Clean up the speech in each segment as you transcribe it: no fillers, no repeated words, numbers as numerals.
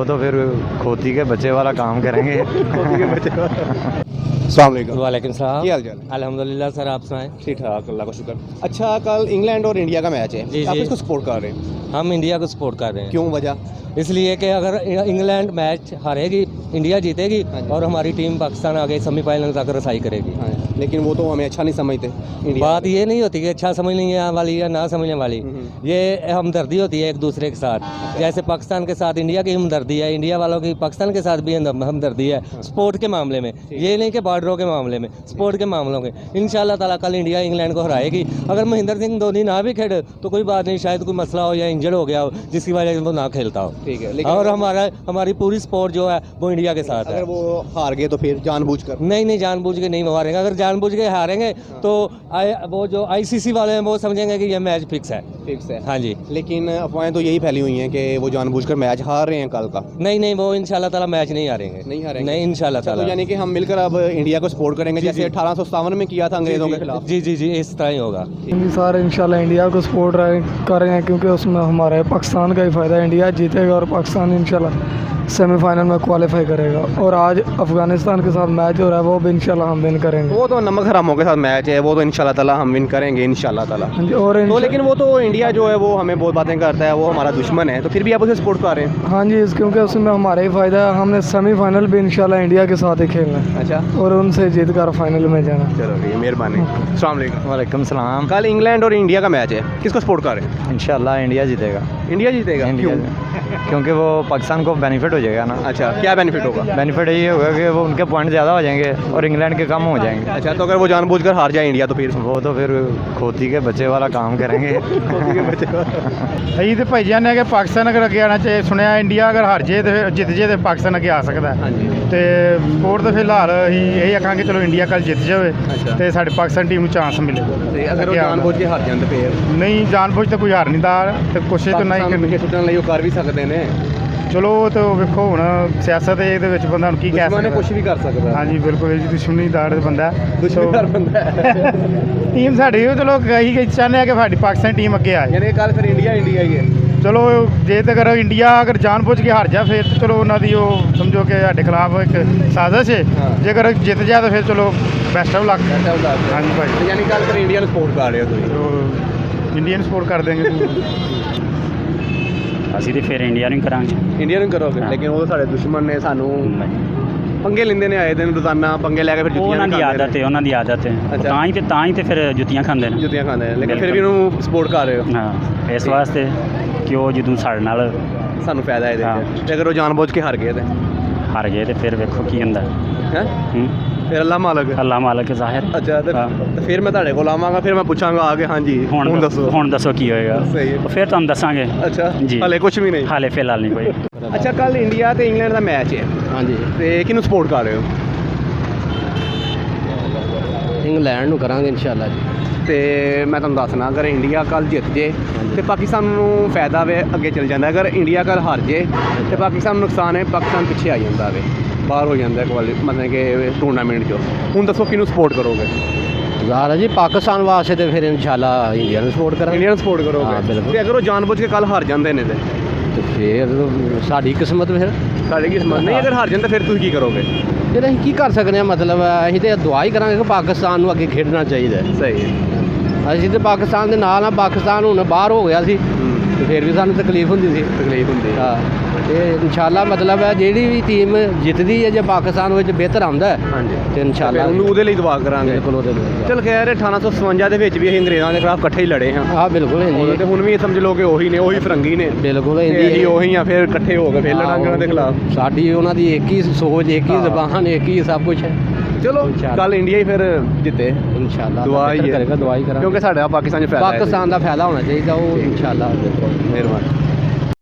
वो तो फिर खोती के बच्चे वाला काम करेंगे। खोती के बच्चे अस्सलाम वालेकुम। वालेकुम सलाम। क्या हाल चाल है? अल्हम्दुलिल्लाह सर, आप सुनाएं। ठीक ठाक, अल्लाह का शुक्र। अच्छा, कल इंग्लैंड और इंडिया का मैच है, जी, आप जी। इसको सपोर्ट कर रहे हैं, हम इंडिया को सपोर्ट कर रहे हैं। क्यों, वजह? इसलिए कि अगर इंग्लैंड मैच हारेगी, इंडिया जीतेगी हाँ जी। और हमारी टीम पाकिस्तान आगे सेमीफाइनल तक रसाई करेगी। हाँ, लेकिन वो तो हमें अच्छा नहीं समझते इंडिया बात ये नहीं होती कि अच्छा समझने वाली या ना समझने वाली, हम्म। ये हमदर्दी होती है एक दूसरे के साथ। जैसे पाकिस्तान के साथ इंडिया की हमदर्दी है, इंडिया वालों की पाकिस्तान के साथ भी हमदर्दी है स्पोर्ट के मामले में। ये नहीं कि बॉर्डरों के मामले में, स्पोर्ट के मामलों में। इंशाल्लाह ताला कल इंडिया इंग्लैंड को हराएगी। अगर महेंद्र सिंह धोनी ना भी खेले तो कोई बात नहीं, शायद कोई मसला हो या इंजर्ड हो गया हो जिसकी वजह से वो ना खेलता हो। ठीक है, लेकिन और हमारी पूरी सपोर्ट जो है वो इंडिया के साथ है। अगर वो हार गए तो फिर जानबूझकर? नहीं, जानबूझ के नहीं हारेंगे। अगर जानबूझ के हारेंगे तो वो जो आईसीसी वाले हैं वो समझेंगे कि ये मैच फिक्स है। हाँ जी। लेकिन अफवाहें तो यही फैली हुई हैं कि वो जानबूझकर मैच हार रहे हैं कल का। नहीं, वो इंशाल्लाह ताला मैच नहीं हारेंगे। नहीं, इंशाल्लाह अच्छा, तो ताला। यानी कि हम मिलकर अब इंडिया को सपोर्ट करेंगे, जी, जैसे जी। 1857 में किया था अंग्रेजों के खिलाफ। जी, इस तरह ही होगा। सर इंशाल्लाह इंडिया को सपोर्ट कर रहे हैं, क्योंकि उसमें हमारे पाकिस्तान का ही फ़ायदा है। इंडिया जीतेगा और पाकिस्तान इंशाल्लाह सेमीफाइनल में क्वालिफाई करेगा। और आज अफ़गानिस्तान के साथ मैच हो रहा है, वो भी इंशाल्लाह हम विन करेंगे। वो तो नमक हरामों के साथ मैच है, वो तो इंशाल्लाह ताला हम विन करेंगे इंशाल्लाह ताला। हाँ जी। और तो लेकिन वो तो इंडिया जो है वो हमें बहुत बातें करता है, वो हमारा दुश्मन है, तो फिर भी आप उसे सपोर्ट कर रहे हैं? हाँ जी, क्योंकि उसमें हमारा ही फ़ायदा है। हमने सेमीफाइनल भी इंशाल्लाह इंडिया के साथ ही खेलना है अच्छा, और उनसे जीत कर फाइनल में जाना। चलो ठीक है, मेहरबानी। अस्सलाम वालेकुम। वालेकुम सलाम। कल इंग्लैंड और इंडिया का मैच है, किसको सपोर्ट कर रहे हैं? इंशाल्लाह इंडिया जीतेगा। इंडिया जीतेगा? इंडिया क्योंकि वो पाकिस्तान को बेनिफिट हो जाएगा ना। अच्छा, क्या बेनिफिट होगा? बेनिफिट ये होगा कि वो उनके पॉइंट ज़्यादा हो जाएंगे और इंग्लैंड के कम हो जाएंगे। अच्छा, तो अगर वो जानबूझकर हार जाए इंडिया तो फिर? वो तो फिर खोती के बच्चे वाला काम करेंगे। ਅਸੀਂ ਤੇ ਭਾਈ ਜਾਨੇ ਆ ਕਿ ਪਾਕਿਸਤਾਨ ਅਗਰ ਅੱਗੇ ਆਉਣਾ ਚਾਹੀਏ। ਸੁਣਿਆ ਇੰਡੀਆ ਅਗਰ ਹਾਰ ਜੇ ਤੇ ਜਿੱਤ ਜੇ ਤੇ ਪਾਕਿਸਤਾਨ ਅੱਗੇ ਆ ਸਕਦਾ ਹੈ। ਹਾਂਜੀ। ਤੇ ਸਪੋਰਟ ਤਾਂ ਫਿਲਹਾਲ ਅਸੀਂ ਇਹ ਆਖਾਂਗੇ ਚਲੋ ਇੰਡੀਆ ਕੱਲ ਜਿੱਤ ਜਾਵੇ ਅੱਛਾ। ਤੇ ਸਾਡੇ ਪਾਕਿਸਤਾਨ ਟੀਮ ਨੂੰ ਚਾਂਸ ਮਿਲੇ। ਤੇ ਅਗਰ ਉਹ ਅੱਗੇ ਆਉਣ ਦਾ। ਜਾਣਬੁੱਝ ਕੇ ਹਾਰ ਜਾਂਦੇ ਫਿਰ? ਨਹੀਂ ਜਾਣਬੁੱਝ ਤਾਂ ਕੋਈ ਹਾਰ ਨਹੀਂ ਦਾ ਤੇ ਕੋਸ਼ਿਸ਼ ਤਾਂ ਨਹੀਂ ਪਾਕਿਸਤਾਨ ਨੂੰ ਪਿੱਛੇ ਸੁੱਟਣ ਲਈ ਉਹ ਕਰ ਵੀ ਸਕਦੇ ਨੇ। ਚਲੋ ਉਹ ਤਾਂ ਵੇਖੋ ਹੁਣ ਸਿਆਸਤ ਇਹਦੇ ਵਿੱਚ ਬੰਦਾ ਹੁਣ ਕੀ ਕਹਿ ਦੁਸ਼ਮਣ ਨੇ ਸਕਦਾ। ਕੁਝ ਵੀ ਕਰ ਸਕਦਾ। ਹਾਂਜੀ ਬਿਲਕੁਲ ਇਹ ਜੀ ਦੁਸ਼ਮਣੀਦਾਰ ਬੰਦਾ ਦੁਸ਼ਮਣਦਾਰ ਬੰਦਾ ਹੈ। ਟੀਮ ਸਾਡੀ ਵੀ ਚਲੋ ਅਸੀਂ ਚਾਹੁੰਦੇ ਆ ਕਿ ਸਾਡੀ ਪਾਕਿਸਤਾਨ ਟੀਮ ਅੱਗੇ ਆਏ। ਯਾਨੀ ਕੱਲ ਫਿਰ ਇੰਡੀਆ ਹੀ ਹੈ। ਚਲੋ ਜੇ ਤਾਂ ਅਗਰ ਇੰਡੀਆ ਅਗਰ ਜਾਣਬੁੱਝ ਕੇ ਹਾਰ ਜਾ ਫਿਰ ਤਾਂ ਚਲੋ ਉਹਨਾਂ ਦੀ ਉਹ ਸਮਝੋ ਕਿ ਸਾਡੇ ਖਿਲਾਫ ਇੱਕ ਸਾਜ਼ਿਸ਼ ਹੈ। ਹਾਂ। ਜੇਕਰ ਜਿੱਤ ਜਾ ਤਾਂ ਫਿਰ ਚਲੋ ਬੈਸਟ ਆਫ ਲੱਕ। ਹਾਂਜੀ ਭਾਈ, ਯਾਨੀ ਕੱਲ ਫਿਰ ਇੰਡੀਆ ਨੂੰ ਸਪੋਰਟ ਕਰ ਰਹੇ ਹੋ ਤੁਸੀਂ? ਤੋ ਇੰਡੀਅਨ ਸਪੋਰਟ ਕਰ ਦੇਂਗੇ। ਅਸੀਂ ਤੇ ਫਿਰ ਇੰਡੀਆ ਨੂੰ ਹੀ ਕਰਾਂਗੇ। ਇੰਡੀਆ ਨੂੰ ਕਰੋਗੇ? ਹਾਂ। ਲੇਕਿਨ ਉਹ ਸਾਡੇ ਦੁਸ਼ਮਣ ਨੇ, ਸਾਨੂੰ ਪੰਗੇ ਲੈਂਦੇ ਨੇ, ਆਏ ਦਿਨ ਰੋਜ਼ਾਨਾ ਪੰਗੇ ਲੈ ਕੇ ਫਿਰ ਉਹ ਜੁੱਤੀਆਂ ਉਹਨਾਂ ਵੀ ਦੀ ਖਾਂਦੇ ਆਦਤ ਹੈ, ਉਹਨਾਂ ਦੀ ਆਦਤ ਹੈ। ਉਹ ਅੱਛਾ। ਤਾਂ ਹੀ ਤੇ ਫਿਰ ਜੁੱਤੀਆਂ ਖਾਂਦੇ ਨੇ। ਜੁੱਤੀਆਂ ਖਾਂਦੇ ਨੇ, ਲੇਕਿਨ ਫਿਰ ਵੀ ਬਿਲਕੁਲ। ਉਹਨੂੰ ਸਪੋਰਟ ਕਰ ਰਹੇ ਹੋ? ਹਾਂ, ਇਸ ਵਾਸਤੇ ਕਿ ਉਹ ਜਦੋਂ ਸਾਡੇ ਨਾਲ ਸਾਨੂੰ ਫਾਇਦਾ ਇਹਦੇ ਹਾਂ। ਵਿੱਚ। ਤੇ ਅਗਰ ਉਹ ਜਾਣਬੁੱਝ ਕੇ ਹਾਰ ਗਏ ਤੇ? ਹਾਰ ਗਏ ਤੇ ਫਿਰ ਵੇਖੋ ਕੀ ਹੁੰਦਾ ਹੈ ਹੂੰ। ਫਿਰ ਅੱਲਾ ਮਾਲਕ। ਅੱਲਾ ਮਾਲਕ ਹੈ ਜ਼ਾਹਿਰ। ਅੱਛਾ, ਤੇ ਹਾਂ। ਫਿਰ ਮੈਂ ਤੁਹਾਡੇ ਕੋਲ ਆਵਾਂਗਾ, ਫਿਰ ਮੈਂ ਪੁੱਛਾਂਗਾ ਆ ਕੇ ਹਾਂਜੀ ਹੁਣ ਦੱਸੋ। ਹੁਣ ਦੱਸੋ ਕੀ ਹੋਏਗਾ। ਸਹੀ ਹੈ। ਉਹ ਫਿਰ ਤੁਹਾਨੂੰ ਦੱਸਾਂਗੇ। ਅੱਛਾ, ਜੀ। ਹਲੇ ਕੁਝ ਵੀ ਨਹੀਂ? ਹਾਲੇ ਫਿਲਹਾਲ ਨਹੀਂ ਕੋਈ। ਅੱਛਾ, ਕੱਲ ਇੰਡੀਆ ਤੇ ਇੰਗਲੈਂਡ ਦਾ ਮੈਚ ਹੈ, ਹਾਂਜੀ, ਤੇ ਕਿਹਨੂੰ ਸਪੋਰਟ ਕਰ ਰਹੇ ਹੋ? ਇੰਗਲੈਂਡ ਨੂੰ ਕਰਾਂਗੇ ਇਨਸ਼ਾਅੱਲਾ ਜੀ। ਤੇ ਮੈਂ ਤੁਹਾਨੂੰ ਦੱਸਣਾ, ਅਗਰ ਇੰਡੀਆ ਕੱਲ ਜਿੱਤ ਜੇ ਤੇ ਪਾਕਿਸਤਾਨ ਨੂੰ ਫਾਇਦਾ ਵੇ, ਅੱਗੇ ਚੱਲ ਜਾਂਦਾ। ਅਗਰ ਇੰਡੀਆ ਕੱਲ ਹਾਰ ਜੇ ਤੇ ਪਾਕਿਸਤਾਨ ਨੂੰ ਨੁਕਸਾਨ ਹੈ, ਪਾਕਿਸਤਾਨ ਪਿੱਛੇ ਆ ਜਾਂਦਾ ਵੇ, ਬਾਹਰ ਹੋ ਜਾਂਦਾ ਮਤਲਬ ਕਿ ਟੂਰਨਾਮੈਂਟ 'ਚੋਂ। ਹੁਣ ਦੱਸੋ ਕਿਹਨੂੰ ਸਪੋਰਟ ਕਰੋਗੇ? ਜ਼ਾਹਰ ਜੀ ਪਾਕਿਸਤਾਨ ਵਾਸਤੇ ਤੇ ਫਿਰ ਇਨਸ਼ਾਅੱਲਾ ਇੰਡੀਆ ਨੂੰ ਸਪੋਰਟ ਕਰਾਂਗੇ। ਇੰਡੀਆ ਨੂੰ ਸਪੋਰਟ ਹਾਂ, ਕਰੋਗੇ? ਬਿਲਕੁਲ। ਤੇ ਅਗਰ ਉਹ ਜਾਣਬੁੱਝ ਕੇ ਕੱਲ ਹਾਰ ਜਾਂਦੇ ਨੇ ਤੇ ਫਿਰ ਸਾਡੀ ਕਿਸਮਤ ਫਿਰ ਸਾਡੇ ਕੀ ਸਮਝ ਨਹੀਂ, ਅਗਰ ਹਾਰ ਜਾਂਦੇ ਫਿਰ ਤੁਸੀਂ ਕੀ ਕਰੋਗੇ? ਫਿਰ ਅਸੀਂ ਕੀ ਕਰ ਸਕਦੇ ਹਾਂ? ਮਤਲਬ ਅਸੀਂ ਤੇ ਦੁਆ ਹੀ ਕਰਾਂਗੇ ਕਿ ਪਾਕਿਸਤਾਨ ਨੂੰ ਅੱਗੇ ਖੇਡਣਾ ਚਾਹੀਦਾ ਹੈ। ਸਹੀ ਹੈ। ਅਸੀਂ ਤੇ ਪਾਕਿਸਤਾਨ ਦੇ ਨਾਲ ਆ, ਪਾਕਿਸਤਾਨ ਹੁਣ ਬਾਹਰ ਹੋ ਗਿਆ ਸੀ ਤੇ ਫਿਰ ਵੀ ਸਾਨੂੰ ਤਕਲੀਫ ਹੁੰਦੀ ਸੀ। ਤਕਲੀਫ ਹੁੰਦੀ ਹੈ। ਹਾਂ, ਤੇ ਇਨਸ਼ਾਅੱਲਾ ਮਤਲਬ ਹੈ ਜਿਹੜੀ ਵੀ ਟੀਮ ਜਿੱਤਦੀ ਹੈ ਜੇ ਪਾਕਿਸਤਾਨ ਵਿੱਚ ਬਿਹਤਰ ਆਉਂਦਾ ਹੈ ਹਾਂਜੀ, ਤੇ ਇਨਸ਼ਾਅੱਲਾ ਉਹਨੂੰ ਉਹਦੇ ਲਈ ਦੁਆ ਕਰਾਂਗੇ। ਬਿਲਕੁਲ ਉਹਦੇ ਲਈ। ਚਲ ਖੈਰ, 1857 ਦੇ ਵਿੱਚ ਵੀ ਅਸੀਂ ਅੰਗਰੇਜ਼ਾਂ ਦੇ ਖਿਲਾਫ ਇਕੱਠੇ ਹੀ ਲੜੇ ਹਾਂ। ਹਾਂ ਬਿਲਕੁਲ ਉਦੋਂ ਤੇ ਹੁਣ ਵੀ ਸਮਝ ਲਓ ਕਿ ਉਹੀ ਨੇ, ਉਹੀ ਫਰੰਗੀ ਨੇ। ਬਿਲਕੁਲ ਤੇ ਇਹਦੀ ਅਸੀਂ ਉਹੀ ਆ, ਫਿਰ ਇਕੱਠੇ ਹੋ ਕੇ ਫਿਰ ਲੜਾਂਗੇ ਉਹਨਾਂ ਦੇ ਖਿਲਾਫ। ਸਾਡੀ ਉਹਨਾਂ ਦੀ ਇੱਕ ਹੀ ਸੋਚ, ਇੱਕ ਹੀ ਹਾਂ। ਜ਼ਬਾਨ, ਇੱਕ ਹੀ ਸਭ ਕੁਝ ਹੈ। ਚਲੋ ਇੰਸ਼ਾਅੱਲਾ। ਕੱਲ ਇੰਡੀਆ ਹੀ ਫਿਰ ਜਿੱਤੇ ਇਨਸ਼ਾਅੱਲਾ ਦੁਆ ਹੀ ਹੈ। ਕਰੇਗਾ, ਦੁਆ ਹੀ ਕਰਾਂਗੇ ਕਿਉਂਕਿ ਸਾਡਾ ਪਾਕਿਸਤਾਨ 'ਚ ਫਾਇਦਾ ਹੈ। ਪਾਕਿਸਤਾਨ ਦਾ ਫਾਇਦਾ ਹੋਣਾ ਚਾਹੀਦਾ, ਉਹ ਇਨਸ਼ਾਅੱਲਾ ਬਿਲਕੁਲ। ਮਿਹਰਬਾਨੀ।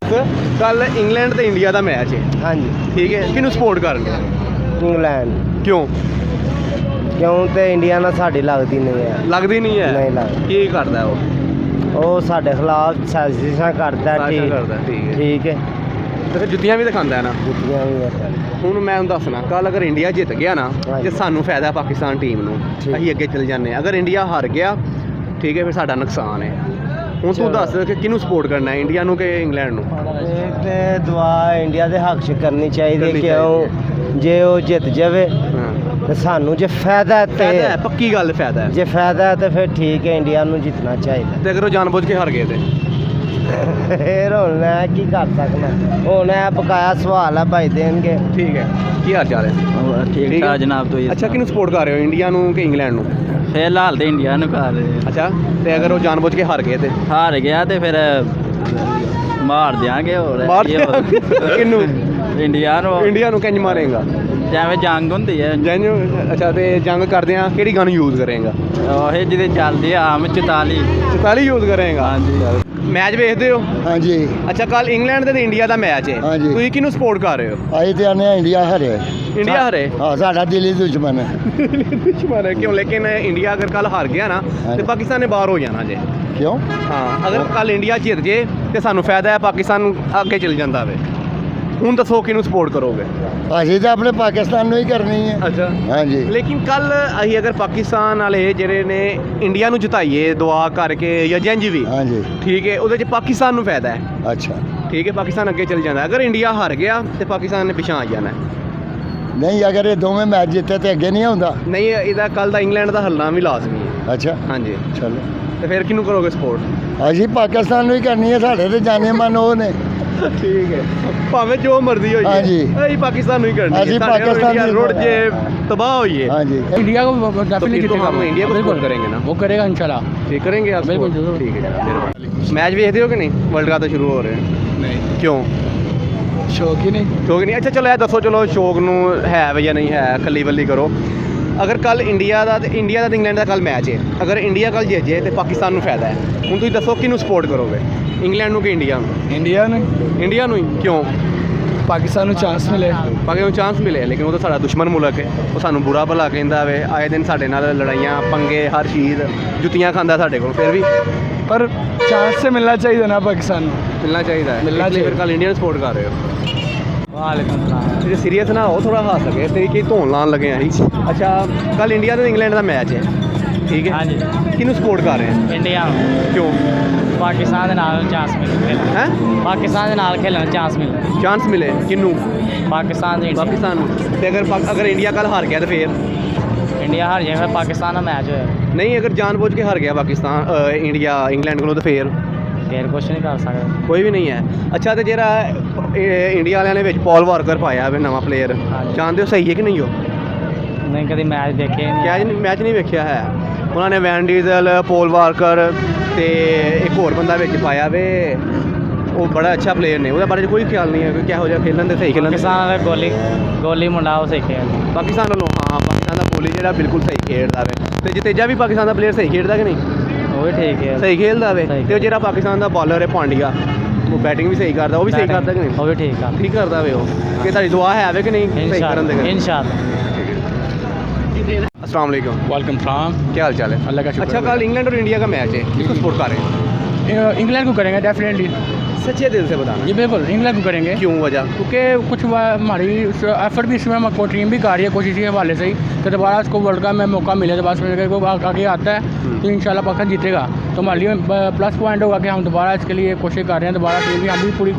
ਕੱਲ ਇੰਗਲੈਂਡ ਤੇ ਇੰਡੀਆ ਦਾ ਮੈਚ ਹੈ, ਹਾਂਜੀ, ਠੀਕ ਹੈ, ਕਿਹਨੂੰ ਸਪੋਰਟ ਕਰਨਗੇ? ਇੰਗਲੈਂਡ। ਕਿਉਂ? ਕਿਉਂ ਤੇ ਇੰਡੀਆ ਨਾਲ ਸਾਡੀ ਲੱਗਦੀ ਨਹੀਂ ਹੈ। ਲੱਗਦੀ ਨਹੀਂ ਹੈ? ਨਹੀਂ ਲੱਗਦੀ। ਕੀ ਕਰਦਾ ਉਹ? ਉਹ ਸਾਡੇ ਖਿਲਾਫ ਸਾਜ਼ਿਸ਼ਾਂ ਕਰਦਾ। ਸਾਜ਼ਿਸ਼ਾਂ ਕਰਦਾ, ਠੀਕ ਹੈ। ਠੀਕ ਹੈ। ਤੇ ਫਿਰ ਜੁੱਤੀਆਂ ਵੀ ਦਿਖਾਉਂਦਾ ਹੈ ਨਾ। ਜੁੱਤੀਆਂ ਵੀ ਹੈ। ਹੁਣ ਮੈਂ ਤੁਹਾਨੂੰ ਦੱਸਣਾ, ਕੱਲ ਅਗਰ ਇੰਡੀਆ ਜਿੱਤ ਗਿਆ ਨਾ ਹਾਂਜੀ। ਤੇ ਸਾਨੂੰ ਫਾਇਦਾ ਪਾਕਿਸਤਾਨ ਟੀਮ ਨੂੰ, ਠੀਕ। ਅਸੀਂ ਅੱਗੇ ਚੱਲ ਜਾਂਦੇ ਹਾਂ। ਅਗਰ ਇੰਡੀਆ ਹਾਰ ਗਿਆ, ਠੀਕ ਹੈ, ਫਿਰ ਸਾਡਾ ਨੁਕਸਾਨ ਹੈ। ਹੁਣ ਤੂੰ ਦੱਸ ਕਿ ਕਿਹਨੂੰ ਸਪੋਰਟ ਕਰਨਾ ਹੈ, ਇੰਡੀਆ ਨੂੰ ਕਿ ਇੰਗਲੈਂਡ ਨੂੰ? ਤੇ ਦੁਆ ਇੰਡੀਆ ਦੇ ਹੱਕ 'ਚ ਕਰਨੀ ਚਾਹੀਦੀ ਕਰਨੀ ਕਿਉਂ ਜੇ ਉਹ ਜਿੱਤ ਜਾਵੇ ਹਾਂ ਤੇ ਸਾਨੂੰ ਜੇ ਫਾਇਦਾ ਹੈ ਫਾਇਦਾ ਹੈ, ਤੇ ਪੱਕੀ ਗੱਲ ਫਾਇਦਾ ਹੈ। ਜੇ ਫਾਇਦਾ ਹੈ ਤੇ ਫਿਰ ਠੀਕ ਹੈ, ਇੰਡੀਆ ਨੂੰ ਜਿੱਤਣਾ ਚਾਹੀਦਾ। ਤੇ ਅਗਰ ਉਹ ਜਾਣਬੁੱਝ ਕੇ ਹਾਰ ਗਏ ਤੇ ਫਿਰ ਹੁਣ ਮੈਂ ਕੀ ਕਰ ਸਕਦਾ, ਹੁਣ ਇਹ ਬਕਾਇਆ ਸਵਾਲ ਹੈ, ਭਾਈ ਦੇਣਗੇ। ਠੀਕ ਹੈ, ਕੀ ਹਾਲ ਚਾਲ ਹੈ? ठीक है। ठाक जनाब। तो ਅੱਛਾ, ਕਿਹਨੂੰ ਸਪੋਰਟ ਕਰ ਰਹੇ ਹੋ, ਇੰਡੀਆ ਨੂੰ ਕਿ ਇੰਗਲੈਂਡ ਨੂੰ? फिलहाल तो इंडिया नु कर रहे हैं। ਅੱਛਾ, ਤੇ ਅਗਰ ਉਹ ਜਾਣਬੁੱਝ ਕੇ ਹਾਰ ਗਏ ਤੇ हार गया तो फिर मार देंगे और ਮਾਰ ये हो- ਕਿਹਨੂੰ? इंडिया नु ਇੰਡੀਆ ਨੂੰ ਕਿੰਜ ਮਾਰੇਗਾ? जिवें जंग होंदी है ਜੰਜ। ਅੱਛਾ, ਤੇ ਜੰਗ ਕਰਦੇ ਆ ਕਿਹੜੀ ਗਨ ਯੂਜ਼ ਕਰੇਗਾ? ओहे जिदे चलदी है आम 44। 44 ਯੂਜ਼ ਕਰੇਗਾ। हाँ जी। ਮੈਚ ਵੇਖਦੇ ਹੋ? ਹਾਂਜੀ ਅੱਛਾ, ਕੱਲ ਇੰਗਲੈਂਡ ਤੇ ਇੰਡੀਆ ਦਾ ਮੈਚ ਹੈ, ਹਾਂਜੀ। ਤੁਸੀਂ ਕਿਹਨੂੰ ਸਪੋਰਟ ਕਰ ਰਹੇ ਹੋ? ਅਸੀਂ ਤੇ ਆਨੇ ਇੰਡੀਆ ਹਰੇ ਇੰਡੀਆ ਹਾਰੇ? ਹਾਂ ਸਾਡਾ ਦਿੱਲੀ ਦੁਸ਼ਮਣ ਹੈ ਦੁਸ਼ਮਣ ਹੈ ਕਿਉਂ? ਲੇਕਿਨ ਇੰਡੀਆ ਅਗਰ ਕੱਲ ਹਾਰ ਗਿਆ ਨਾ ਤੇ ਹਾਂਜੀ। ਪਾਕਿਸਤਾਨ ਨੇ ਬਾਹਰ ਹੋ ਜਾਣਾ ਜੇ। ਕਿਉਂ ਹਾਂ, ਅਗਰ ਕੱਲ ਇੰਡੀਆ ਜਿੱਤ ਜੇ ਤੇ ਸਾਨੂੰ ਫਾਇਦਾ ਹੈ, ਪਾਕਿਸਤਾਨ ਅੱਗੇ ਚਲ ਜਾਂਦਾ ਵੇ। ਹੁਣ ਦੱਸੋ ਕਿਹਨੂੰ ਸਪੋਰਟ ਕਰੋਗੇ? ਅਸੀਂ ਤਾਂ ਆਪਣੇ ਪਾਕਿਸਤਾਨ ਨੂੰ ਹੀ ਕਰਨੀ ਹੈ ਅੱਛਾ, ਹਾਂਜੀ ਲੇਕਿਨ ਕੱਲ ਅਸੀਂ ਅਗਰ ਪਾਕਿਸਤਾਨ ਵਾਲੇ ਜਿਹੜੇ ਨੇ ਇੰਡੀਆ ਨੂੰ ਜਿਤਾਈਏ ਦੁਆ ਕਰਕੇ ਜਾਂ ਜੰਜ ਵੀ, ਹਾਂਜੀ ਠੀਕ ਹੈ, ਉਹਦੇ 'ਚ ਪਾਕਿਸਤਾਨ ਨੂੰ ਫਾਇਦਾ ਹੈ। ਅੱਛਾ ਠੀਕ ਹੈ, ਪਾਕਿਸਤਾਨ ਅੱਗੇ ਚਲ ਜਾਂਦਾ। ਅਗਰ ਇੰਡੀਆ ਹਾਰ ਗਿਆ ਤੇ ਪਾਕਿਸਤਾਨ ਨੇ ਪਿਛਾਂ ਆ ਜਾਣਾ ਹੈ। ਨਹੀਂ ਅਗਰ ਇਹ ਦੋਵੇਂ ਮੈਚ ਜਿੱਤੇ ਤੇ ਅੱਗੇ ਨਹੀਂ ਆਉਂਦਾ ਨਹੀਂ, ਇਹਦਾ ਕੱਲ ਦਾ ਇੰਗਲੈਂਡ ਦਾ ਹੱਲਣਾ ਵੀ ਲਾਜ਼ਮੀ ਹੈ। ਅੱਛਾ ਹਾਂਜੀ, ਚਲੋ ਤੇ ਫਿਰ ਕਿਹਨੂੰ ਕਰੋਗੇ ਸਪੋਰਟ? ਅਸੀਂ ਪਾਕਿਸਤਾਨ ਨੂੰ ਹੀ ਕਰਨੀ ਹੈ, ਸਾਡੇ ਤੇ ਜਾਣੇ ਮਨ ਉਹ ਨੇ ਠੀਕ ਹੈ, ਭਾਵੇਂ ਜੋ ਮਰਜ਼ੀ ਹੋਈ ਹਾਂਜੀ। ਅਸੀਂ ਪਾਕਿਸਤਾਨ ਨੂੰ ਹੀ ਕਰਨੀ ਹੈ। ਅਸੀਂ ਸਾਡੇ ਨਾਲ ਪਾਕਿਸਤਾਨ ਇੰਡੀਆ ਨੂੰ ਰੁੜ ਜੇ, तबाह होइए। हाँ जी इंडिया को तो डेफिनेटली फिर तो जीतेगा हम वो। इंडिया को बिल्कुल सपोर्ट करेंगे ना? वो करेगा इंशाल्लाह। ठीक करेंगे आप बिल्कुल, support? जरूर। ठीक है, मेहरबानी। मैच देखते हो कि नहीं? वर्ल्ड कप तो शुरू हो रहे हैं। नहीं क्यों शौक ही नहीं शौक नहीं? अच्छा चलो यार दसो, चलो शौक नू है वी या नहीं है, खली बल्ली करो। अगर कल इंडिया का ते इंग्लैंड का कल मैच है, अगर इंडिया कल जित जाए तो पाकिस्तान नू फायदा है। हुण तुसीं दसो किहनू सपोर्ट करोगे, इंग्लैंड नू कि इंडिया नू? इंडिया ने इंडिया नू ही क्यों? पाकिस्तान ਨੂੰ ਚਾਂਸ ਮਿਲੇ ਪਾਕਿਸਤਾਨ ਨੂੰ ਚਾਂਸ ਮਿਲੇ, ਲੇਕਿਨ ਉਹ ਤਾਂ ਸਾਡਾ ਦੁਸ਼ਮਣ ਮੁਲਕ ਹੈ, ਉਹ ਸਾਨੂੰ ਬੁਰਾ ਭਲਾ ਕਹਿੰਦਾ ਵੇ, ਆਏ ਦਿਨ ਸਾਡੇ ਨਾਲ ਲੜਾਈਆਂ ਪੰਗੇ, ਹਰ ਚੀਜ਼ ਜੁੱਤੀਆਂ ਖਾਂਦਾ ਸਾਡੇ ਕੋਲ, ਫਿਰ ਵੀ ਪਰ ਚਾਂਸ से मिलना चाहिए ना पाकिस्तान ਮਿਲਣਾ ਚਾਹੀਦਾ ਹੈ। ਮਿਲਣਾ ਇਸ ਲਈ ਫਿਰ ਚਾਹੀਦਾ। ਕੱਲ ਇੰਡੀਆ ਨੂੰ ਸਪੋਰਟ ਕਰ ਰਹੇ ਹੋ? वालेकुम सलाम ਜੇ ਸੀਰੀਅਸ ਨਾ ਹੋ, ਥੋੜਾ ਹੱਸ ਸਕੇ ਤੇ ਕੀ ਧੋਣ ਲਾਣ ਲੱਗੇ ਅਸੀਂ। ਅੱਛਾ, ਕੱਲ ਇੰਡੀਆ ਤੇ ਇੰਗਲੈਂਡ ਦਾ ਮੈਚ ਹੈ, ਠੀਕ ਹੈ, ਹਾਂਜੀ ਕਿਹਨੂੰ ਸਪੋਰਟ ਕਰ ਰਹੇ ਹੋ? ਇੰਡੀਆ ਨੂੰ ਕਿਉਂ? ਪਾਕਿਸਤਾਨ ਦੇ ਨਾਲ ਚਾਂਸ ਮਿਲੇ, ਹੈ ਪਾਕਿਸਤਾਨ ਦੇ ਨਾਲ ਖੇਲਣ ਚਾਂਸ ਮਿਲੇ, ਚਾਂਸ ਮਿਲੇ ਕਿਹਨੂੰ? ਪਾਕਿਸਤਾਨ ਦੇ ਪਾਕਿਸਤਾਨ ਨੂੰ। ਤੇ ਅਗਰ ਇੰਡੀਆ ਕੱਲ ਹਾਰ ਗਿਆ ਤਾਂ ਫਿਰ? ਇੰਡੀਆ ਹਾਰ ਜਾਏ ਫਿਰ ਪਾਕਿਸਤਾਨ ਦਾ ਮੈਚ ਹੋਇਆ, ਨਹੀਂ, ਅਗਰ ਜਾਣਬੁੱਝ ਕੇ ਹਾਰ ਗਿਆ ਪਾਕਿਸਤਾਨ ਇੰਡੀਆ ਇੰਗਲੈਂਡ ਕੋਲੋਂ ਤਾਂ ਫਿਰ ਫਿਰ ਕੁਛ ਨਹੀਂ ਕਰ ਸਕਦਾ। ਕੋਈ ਵੀ ਨਹੀਂ ਹੈ। ਅੱਛਾ, ਤੇ ਜਿਹੜਾ ਇੰਡੀਆ ਵਾਲਿਆਂ ਨੇ ਵਿੱਚ ਪੌਲ ਵਾਰਕਰ ਪਾਇਆ ਵੇ ਨਵਾਂ ਪਲੇਅਰ, ਹਾਂਜੀ। ਜਾਣਦੇ ਹੋ ਸਹੀ ਹੈ ਕਿ ਨਹੀਂ ਹੋ? ਨਹੀਂ ਕਦੀ ਮੈਚ ਦੇਖੇ ਨਹੀਂ। ਕਿਆ ਮੈਚ ਨਹੀਂ ਵੇਖਿਆ ਹੈ? ਉਹਨਾਂ ਨੇ ਵੈਨ ਡੀਜ਼ਲ, ਪੌਲ ਵਾਰਕਰ ਤੇ ਇੱਕ ਹੋਰ ਬੰਦਾ ਵਿੱਚ ਪਾਇਆ ਵੇ, ਉਹ ਬੜਾ ਅੱਛਾ ਪਲੇਅਰ ਨੇ, ਉਹਦੇ ਬਾਰੇ 'ਚ ਕੋਈ ਖਿਆਲ ਨਹੀਂ ਹੈ ਕਿ ਕਿਹੋ ਜਿਹਾ ਖੇਲਣ ਦੇ, ਸਹੀ ਖੇਲਣ ਦੇ। ਪਾਕਿਸਤਾਨ ਦਾ ਗੋਲੀ ਮੁੰਡਾ ਉਹ ਸਿੱਖਿਆ। ਪਾਕਿਸਤਾਨ ਵੱਲੋਂ ਹਾਂ, ਪਾਕਿਸਤਾਨ ਦਾ ਬੋਲੀ ਜਿਹੜਾ ਬਿਲਕੁਲ ਸਹੀ ਖੇਡਦਾ ਵੇ। ਤੇ ਜਤੇਜਾ ਵੀ ਪਾਕਿਸਤਾਨ ਦਾ ਪਲੇਅਰ ਸਹੀ ਖੇਡਦਾ ਕਿ ਨਹੀਂ? ਉਹ ਵੀ ਠੀਕ ਹੈ, ਸਹੀ ਖੇਲਦਾ ਵੇ। ਸਹੀ ਤੇ ਉਹ ਜਿਹੜਾ ਪਾਕਿਸਤਾਨ ਦਾ ਬਾਲਰ ਹੈ ਪਾਂਡਿਆ, ਉਹ ਬੈਟਿੰਗ ਵੀ ਸਹੀ ਕਰਦਾ, ਉਹ ਵੀ ਸਹੀ ਕਰਦਾ ਕਿ ਨਹੀਂ? ਉਹ ਵੀ ਠੀਕ ਆ, ਠੀਕ ਕਰਦਾ ਵੇ ਉਹ। ਕਿ ਤੁਹਾਡੀ ਦੁਆ ਹੈ ਵੇ ਕਿ ਨਹੀਂ ਸਹੀ ਕਰਨ ਦੇ? इंशाल्लाह। अस्सलाम वालेकुम। Welcome from. क्या हाल चाल है? अल्लाह का शुक्र अच्छा, है। कल इंग्लैंड और इंडिया का मैच है, किसको सपोर्ट कर रहे हैं? इंग्लैंड को करेंगे डेफिनेटली। सच्चे दिल से बताना। जी बिल्कुल इंग्लैंड को करेंगे, क्यों वजह? क्योंकि कुछ हमारी एफर्ट भी इसमें हमको टीम भी कर रही है कोशिश के हवाले से ही कि दोबारा इसको वर्ल्ड कप में मौका मिले, दोबारा को आगे आता है तो इंशाल्लाह पाकिस्तान जीतेगा, तो हमारे लिए प्लस पॉइंट होगा कि हम दोबारा इसके लिए कोशिश कर रहे हैं। दोबारा टीम भी हम भी पूरी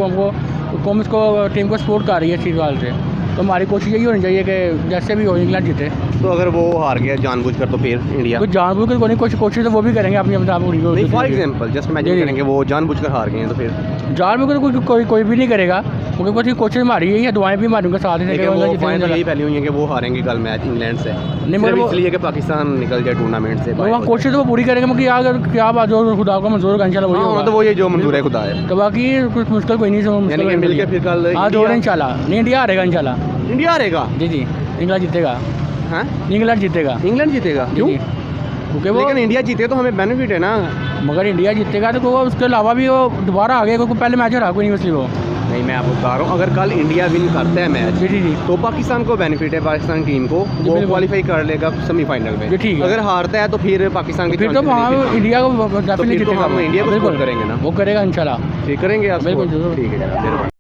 कौम इसको टीम को सपोर्ट कर रही है इस चीज़ वाले से, तो हमारी कोशिश यही होनी चाहिए कि जैसे भी हो इंग्लैंड जीते। तो अगर वो हार गया जानबूझकर तो फिर इंडिया? कुछ जानबूझ कर कोई कोशिश तो वो भी करेंगे अपनी नहीं, फॉर एग्जांपल जस्ट जी, इमेजिन जी। करेंगे वो जानबूझकर हार गए हैं तो फिर? जानबूझ कर कोई भी नहीं करेगा, क्योंकि कुछ कोशिश हमारी यही है, दुआएं भी हमारे उनके साथ ही लेकिन वो रहेंगे। फाइनल तो यही फैली हुई है कि वो हारेंगे कल मैच इंग्लैंड से, मगर सिर्फ वो- इसलिए कि पाकिस्तान निकल जाए टूर्नामेंट से। वहाँ कोशिश तो वो पूरी करेंगे, मगर अगर क्या बात जो खुदा को मंजूर का इंशाल्लाह वही हाँ, होगा। तो वो ये जो मंजूर है खुदा है। तो बाकी कुछ मुश्किल कोई नहीं यानी कि मिलके फिर कल हाँ इंडिया- जोर इंशाल्लाह नहीं, इंडिया हारेगा इंशाल्लाह। इंडिया हारेगा? जी जी इंग्लैंड जीतेगा, हाँ, इंग्लैंड जीतेगा। इंग्लैंड जीतेगा? जी, क्यों? जी। क्योंकि वो लेकिन इंडिया जीते तो हमें बेनिफिट है ना। मगर इंडिया जीतेगा तो वो उसके अलावा भी वो दोबारा आगे, क्योंकि पहले मैच हरा कोई नहीं इसलिए वो। नहीं, मैं आपको बता रहा हूँ, अगर कल इंडिया विन करता है मैच जी जी जी तो पाकिस्तान को बेनिफिट है, पाकिस्तान टीम को, वो बिल्कुल। क्वालिफाई कर लेगा सेमीफाइनल में। जी, ठीक है। अगर हारता है तो फिर पाकिस्तान की फिर तो वहाँ इंडिया को डेफिनेटली फिर तो जीतेगा हम वो। इंडिया को बिल्कुल support करेंगे ना। वो करेगा इंशाल्लाह। ठीक करेंगे आप? बिल्कुल, जरूर। ठीक है जनाब, मेहरबानी।